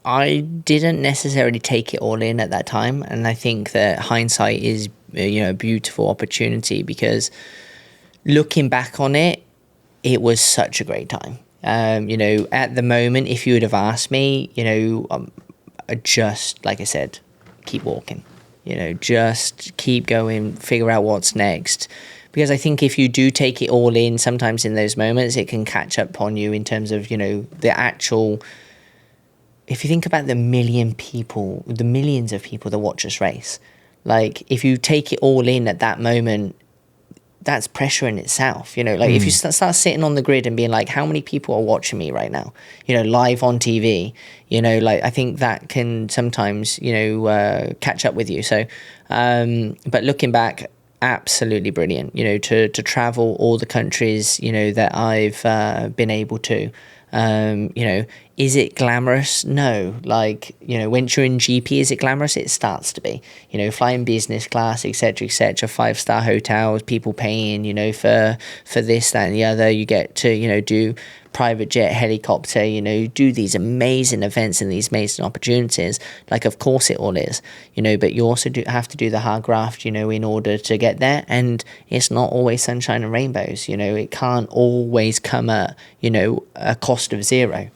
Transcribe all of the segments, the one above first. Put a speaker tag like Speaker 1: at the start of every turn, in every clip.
Speaker 1: I didn't necessarily take it all in at that time, and I think that hindsight is, a beautiful opportunity, because looking back on it, it was such a great time. At the moment, if you would have asked me, just like I said, keep walking. Just keep going, figure out what's next. Because I think if you do take it all in, sometimes in those moments, it can catch up on you in terms of, the actual. If you think about the millions of people that watch us race, like if you take it all in at that moment, that's pressure in itself. If you start sitting on the grid and being like, how many people are watching me right now, live on TV, I think that can sometimes, catch up with you. So, but looking back, absolutely brilliant, to travel all the countries, that I've been able to. Is it glamorous? No. Once you're in GP, is it glamorous? It starts to be. Flying business class, etc., etc., 5-star hotels, people paying, for this, that, and the other. You get to, do private jet, helicopter, do these amazing events and these amazing opportunities. Of course it all is, but you also have to do the hard graft, in order to get there. And it's not always sunshine and rainbows. It can't always come at, a cost of zero.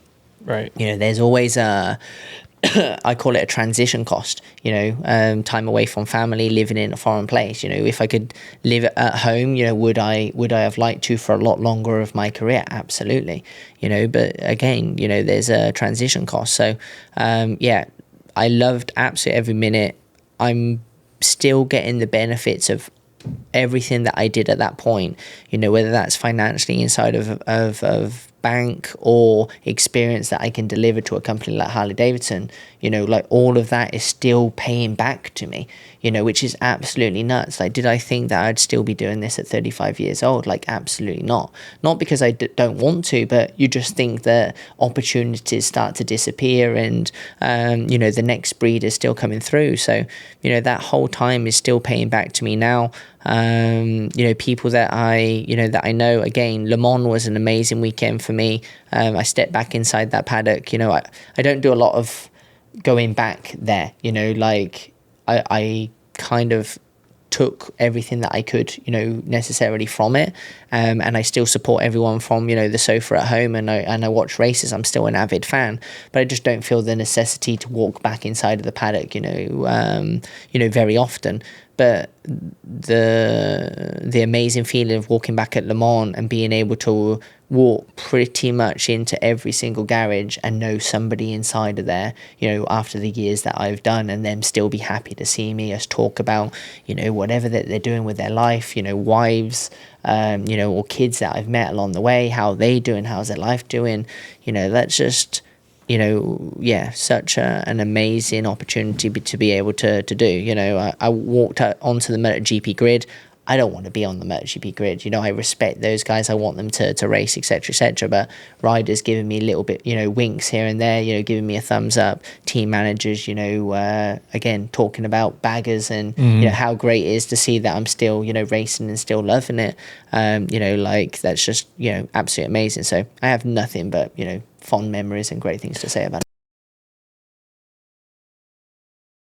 Speaker 2: Right.
Speaker 1: There's always I call it a transition cost, time away from family, living in a foreign place. If I could live at home, would I have liked to for a lot longer of my career? Absolutely. But again, there's a transition cost. So, I loved absolutely every minute. I'm still getting the benefits of everything that I did at that point, whether that's financially inside of bank or experience that I can deliver to a company like Harley Davidson, all of that is still paying back to me, which is absolutely nuts. Did I think that I'd still be doing this at 35 years old? Absolutely not. Not because I don't want to, but you just think that opportunities start to disappear, and, the next breed is still coming through. So, that whole time is still paying back to me now. People that I know, again, Le Mans was an amazing weekend for me. I stepped back inside that paddock. I don't do a lot of going back there, I kind of took everything that I could, necessarily from it. And I still support everyone from, the sofa at home, and I watch races. I'm still an avid fan, but I just don't feel the necessity to walk back inside of the paddock, very often. But the amazing feeling of walking back at Le Mans and being able to walk pretty much into every single garage and know somebody inside of there, after the years that I've done, and them still be happy to see me, us talk about, whatever that they're doing with their life, wives, or kids that I've met along the way, how they doing, how's their life doing, that's just, such an amazing opportunity to be able to do. I walked out onto the MotoGP grid. I don't want to be on the MotoGP grid. I respect those guys. I want them to race, etc., etc. But riders giving me a little bit, winks here and there, giving me a thumbs up. Team managers, again, talking about baggers and, how great it is to see that I'm still, racing and still loving it. That's just, absolutely amazing. So I have nothing but, fond memories and great things to say about it.